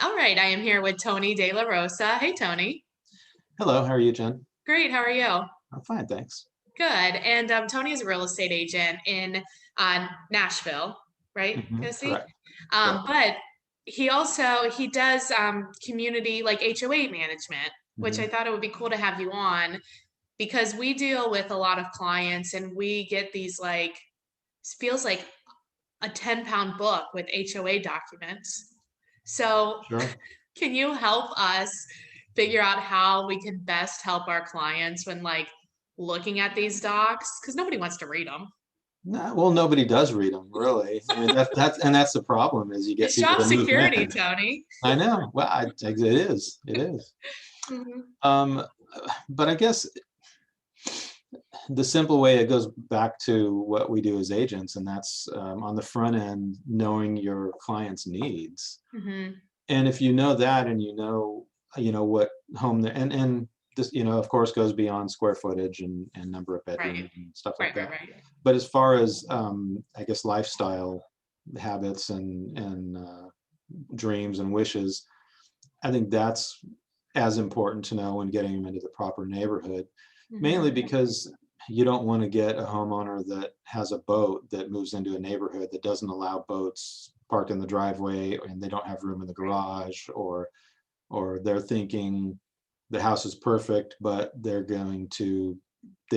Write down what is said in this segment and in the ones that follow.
All right, I am here with Tony Tdelarosa. Hey, Tony. Hello, how are you, Jen? Great, how are you? I'm fine, thanks. Good. And Tony is a real estate agent in Nashville, right, Tennessee? Correct, correct. But he does community like HOA management, which I hmm thought it would be cool to have you on because we deal with a lot of clients and we get these like feels like a 10-pound book with HOA documents. So Sure. can you help us figure out how we can best help our clients when like looking at these docs? Because nobody wants to read them. No, well, nobody does read them, really. I mean, that's the problem is you get It's people job to move security, in. Tony. I know. Well, it is. It is. Mhm. Um, but I guess the simple way it goes back to what we do as agents, and that's on the front end, knowing your client's needs. Mhm. And if you know that and you know what home and this, of course goes beyond square footage and number of Right. bedrooms and stuff like Right, right, that. right. But as far as I guess lifestyle habits and dreams and wishes, I think that's as important to know when getting them into the proper neighborhood, mainly Mhm. because you don't want to get a homeowner that has a boat that moves into a neighborhood that doesn't allow boats parked in the driveway and they don't have room in the Right. garage, or they're thinking the house is perfect but they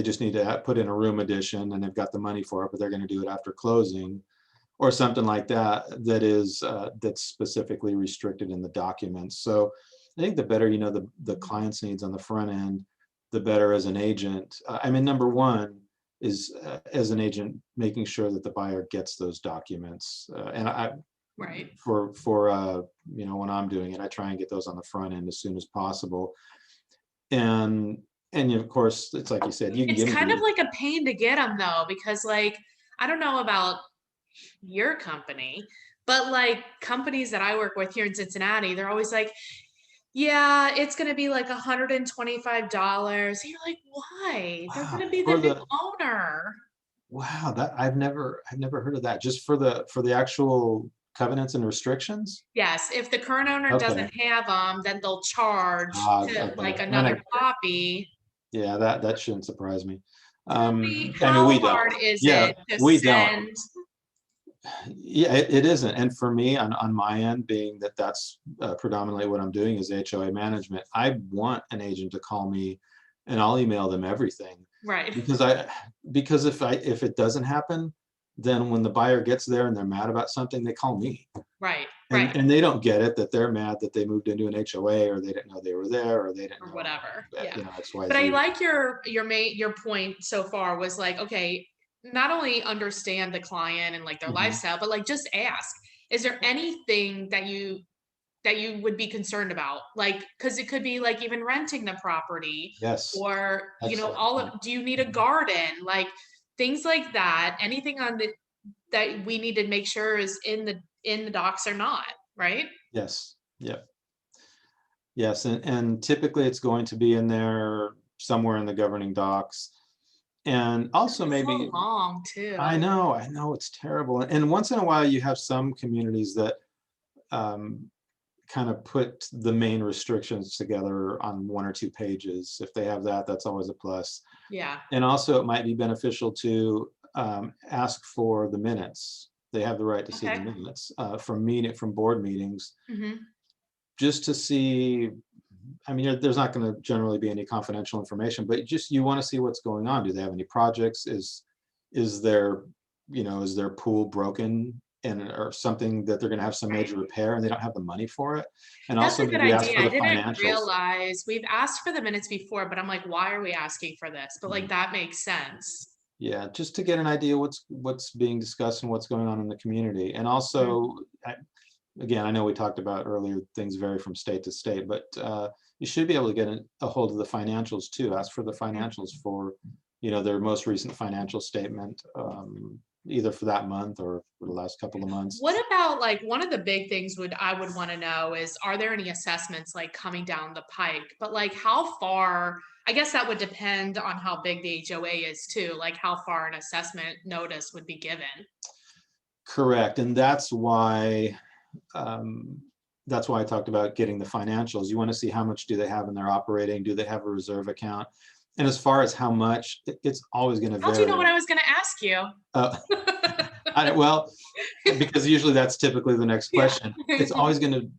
just need to put in a room addition and they've got the money for it but they're going to do it after closing or something like that, that's specifically restricted in the documents. So I think the better you know the client's needs on the front end, the better as an agent. I mean, number one is as an agent making sure that the buyer gets those documents. And I Right. for when I'm doing it, I try and get those on the front end as soon as possible. And of course, it's like you said, you can It's give me kind of the like a pain to get them though, because like I don't know about your company, but like companies that I work with here in Cincinnati, they're always like, yeah, it's gonna be like $125. You're like, why? They're wow gonna be the for new the owner. wow that I've never heard of that. Just for the actual covenants and restrictions. Yes, if the current owner Okay. doesn't have them, then they'll charge to Okay. like And another copy. yeah, that shouldn't surprise me. Tell me, I mean, how we don't. hard is Yeah, it to we don't. send? Yeah, it isn't. And for me, on my end, being that that's predominantly what I'm doing is HOA management, I want an agent to call me and I'll email them everything Right, because because if it doesn't happen, then when the buyer gets there and they're mad about something, they call me. right, And right, they don't get it that they're mad that they moved into an HOA or they didn't know they were there or they didn't or know, whatever. Yeah. But I XYZ. like your point so far was like, okay, not only understand the client and like their Mhm. lifestyle, but like just ask, is there anything that you would be concerned about? Like, because it could be like even renting the property Yes, or, excellent all point. of, do you need a Mhm. garden? Like things like that, anything on the, that we need to make sure is in the docs or not, right? Yes, yeah, yes, and typically it's going to be in there somewhere in the governing docs. And also It's so maybe, long I know it's terrible. And once in a while you have some communities that um, kind of put the main restrictions together on one or two pages. If they have that, that's always a plus. Yeah. And also it might be beneficial to ask for the minutes. They have the right to see the Okay. minutes from board meetings, Hmm. just to see. I mean, there's not going to generally be any confidential information, but just you want to see what's going on. Do they have any projects? Is their is their pool broken and or something that they're going to have some Right. major repair and they don't have the money for it? And That's also a good maybe ask idea. for I the didn't financials. realize we've asked for the minutes before, but I'm like, why are we asking for this? But like Mhm. that makes sense. Yeah, just to get an idea what's being discussed and what's going on in the community. And Mhm. also, again, I know we talked about earlier, things vary from state to state, but you should be able to get a hold of the financials too. Ask for the financials for, their most recent financial statement, either for that month or for the last couple of months. What about like one of the big things would I would want to know is are there any assessments like coming down the pike? But like how far, I guess that would depend on how big the HOA is too, like how far an assessment notice would be given. Correct, and that's why um, that's why I talked about getting the financials. You want to see how much do they have in their operating, do they have a reserve account? And as far as how much, it's always going to How'd you know what vary. I was gonna ask you? Uh, well, because usually that's typically the next Yeah. question. It's always going to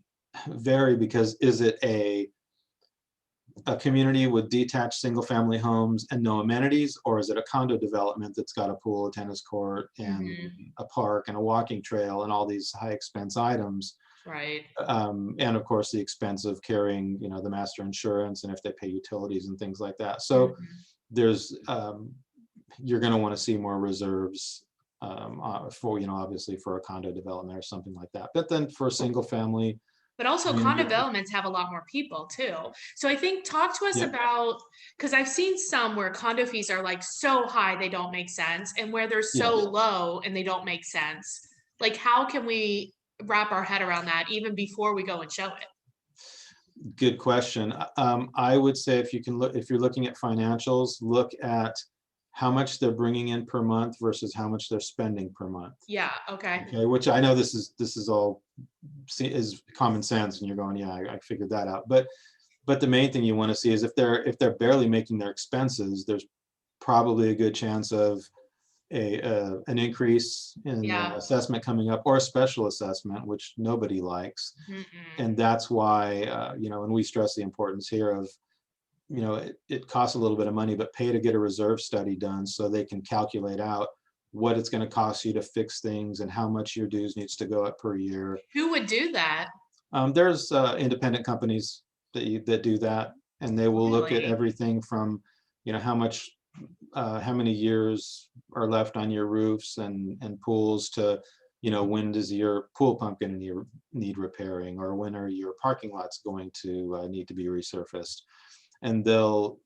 vary because is it a community with detached single family homes and no amenities, or is it a condo development that's got a pool, a tennis court, and Mhm. a park and a walking trail and all these high expense items? Right. And of course the expense of carrying, the master insurance, and if they pay utilities and things like that. So Mhm. there's you're going to want to see more reserves for, obviously for a condo development or something like that. But then for a single family But also condo community, developments have a lot more people too. So I think talk to us yeah, about, because I've seen some where condo fees are like so high they don't make sense, and where they're so yes, low and they don't make sense. Like how can we wrap our head around that even before we go and show it? good question. I would say if you can look, if you're looking at financials, look at how much they're bringing in per month versus how much they're spending per month. Yeah, okay. Okay, which I know this is all is common sense, and you're going, yeah, I figured that out. But the main thing you want to see is if they're barely making their expenses, there's probably a good chance of an increase in Yeah. assessment coming up, or a special assessment, which nobody likes. Mm-mm. And that's why, and we stress the importance here of, it costs a little bit of money, but pay to get a reserve study done so they can calculate out what it's going to cost you to fix things and how much your dues needs to go up per year. Who would do that? There's independent companies that do that, and they will look at Really? everything from, how many years are left on your roofs and pools to, when does your pool pump going to need repairing, or when are your parking lots going to need to be resurfaced, and they'll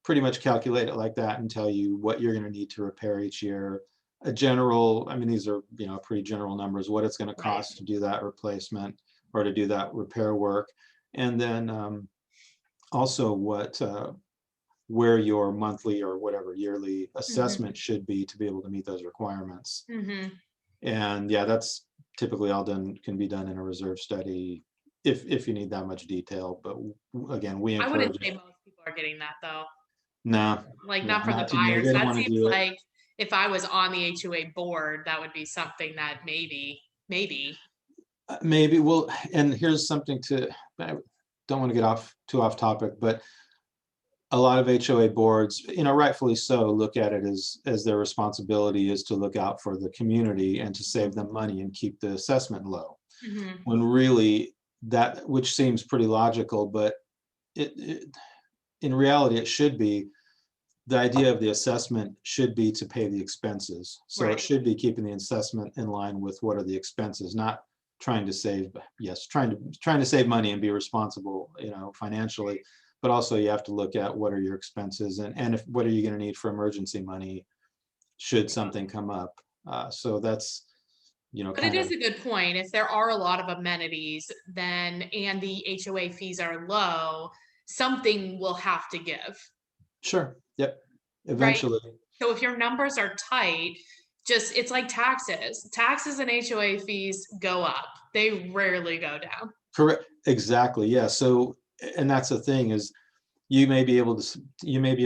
pretty much calculate it like that and tell you what you're going to need to repair each year. A general, I mean, these are, pretty general numbers, what it's going to Right. cost to do that replacement or to do that repair work. And then also where your monthly or whatever yearly Mhm. assessment should be to be able to meet those requirements. Mhm. And yeah, that's typically all can be done in a reserve study if you need that much detail. But again, we I wouldn't encourage say it. most people are getting that though. No, Like yeah, not from the not too many. buyers. They don't That want to seems do it. like if I was on the HOA board, that would be something that maybe. Maybe. Well, and here's something I don't want to get too off topic, but a lot of HOA boards, rightfully so, look at it as their responsibility is to look out for the community and to save them money and keep the assessment low. Mhm. When really that, which seems pretty logical, but it in reality it should be, the idea of the assessment should be to pay the expenses. So it Right. should be keeping the assessment in line with what are the expenses, not trying to save, yes, trying to save money and be responsible, financially, but also you have to look at what are your expenses, and if what are you going to need for emergency money should something come up. So that's, But it kind is of, a good point. If there are a lot of amenities, then and the HOA fees are low, something will have to give, sure, yep, right? eventually. So if your numbers are tight, just it's like taxes. Taxes and HOA fees go up. They rarely go down. Correct, exactly, yeah. So, and that's the thing is, you may be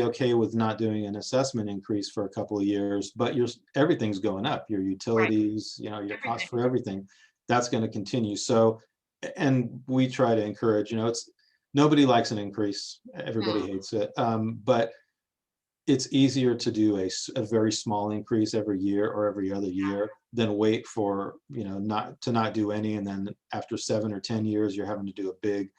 okay with not doing an assessment increase for a couple of years, but everything's going up, your Right. utilities, your cost Everything. for everything, that's going to continue. So, and we try to encourage, it's, nobody likes an increase, No. everybody hates it, but it's easier to do a very small increase every year or every other year than wait for, not do any, and then after 7 or 10 years you're having to do a big,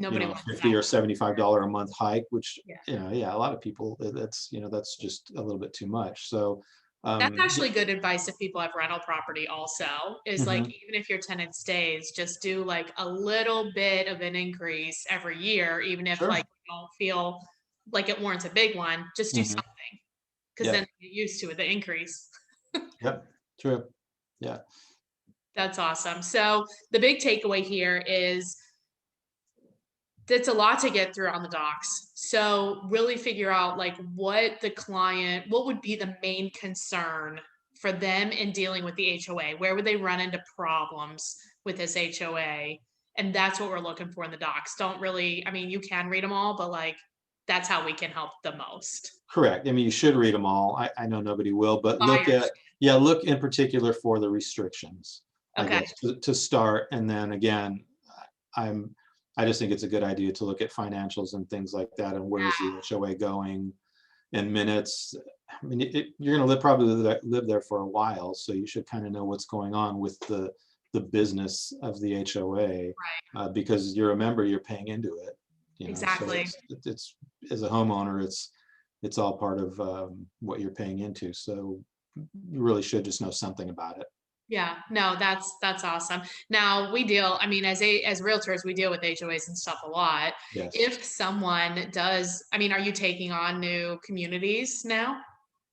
Nobody wants 50 that. or $75 a month hike, which, Yeah. yeah, a lot of people, that's just a little bit too much. So, That's yeah, actually good advice if people have rental property also, is like, mhm, even if your tenant stays, just do like a little bit of an increase every year, even if like sure, you don't feel like it warrants a big one, just do mhm, something. Cause then yep, you get used to it, the increase. yep, true, yeah, That's awesome. So the big takeaway here is that's a lot to get through on the docs. So really figure out like what would be the main concern for them in dealing with the HOA? Where would they run into problems with this HOA? And that's what we're looking for in the docs. Don't really, I mean, you can read them all, but like, that's how we can help the most. Correct. I mean, you should read them all. I know nobody will, but look Buyers. at, yeah, look in particular for the restrictions, I Okay. guess, to start. And then again, I'm, I just think it's a good idea to look at financials and things like that, and where's the HOA going, and minutes. I mean, you're going to probably live there for a while, so you should kind of know what's going on with the business of the HOA, Right. because you're a member, you're paying into it, so Exactly. it's as a homeowner, it's all part of what you're paying into. So you really should just know something about it. Yeah, no, that's awesome. Now we deal, I mean, as realtors, we deal with HOAs and stuff a lot. Yes. If someone does, I mean, are you taking on new communities now?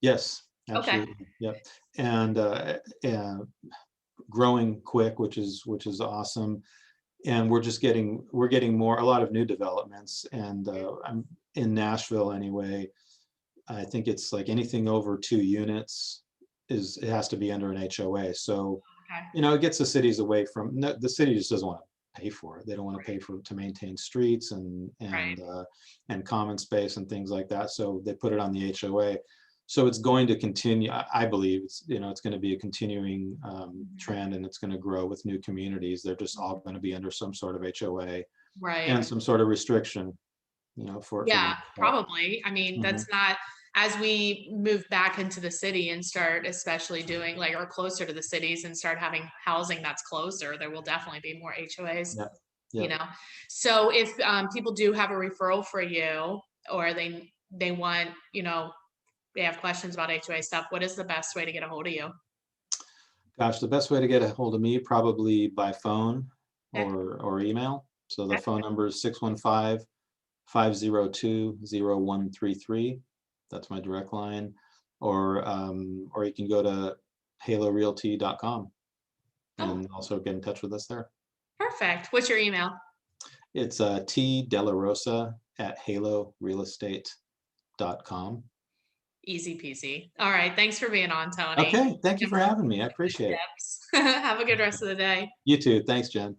Yes, Okay. absolutely. Yep. And growing quick, which is awesome. And we're getting more, a lot of new developments. And I'm in Nashville anyway. I think it's like anything over 2 units it has to be under an HOA. So, Okay. it gets the cities away from, no, the city just doesn't want to pay for it. They don't want to pay to maintain streets Right. and common space and things like that. So they put it on the HOA. So it's going to continue. I believe it's going to be a continuing Mhm. trend, and it's going to grow with new communities. They're just all going to be under some sort of HOA Right. and some sort of restriction, for the Yeah, most part. probably. I mean, Mhm. that's not, as we move back into the city and start especially doing like, or closer to the cities and start having housing that's closer, there will definitely be more HOAs, Yeah. you Yep. know? So if people do have a referral for you, or they want, they have questions about HOA stuff, what is the best way to get a hold of you? Gosh, the best way to get a hold of me, probably by phone Okay. or email. So the Okay. phone number is 615-502-0133. That's my direct line. Or you can go to halorealty.com Oh, and also get in touch with us there. perfect. What's your email? It's Tdelarosa at halorealestate.com. Easy peasy. All right. Thanks for being on, Tony. Okay, thank you Give for having me. I appreciate it. tips. Have a good rest of the day. You too. Thanks, Jen.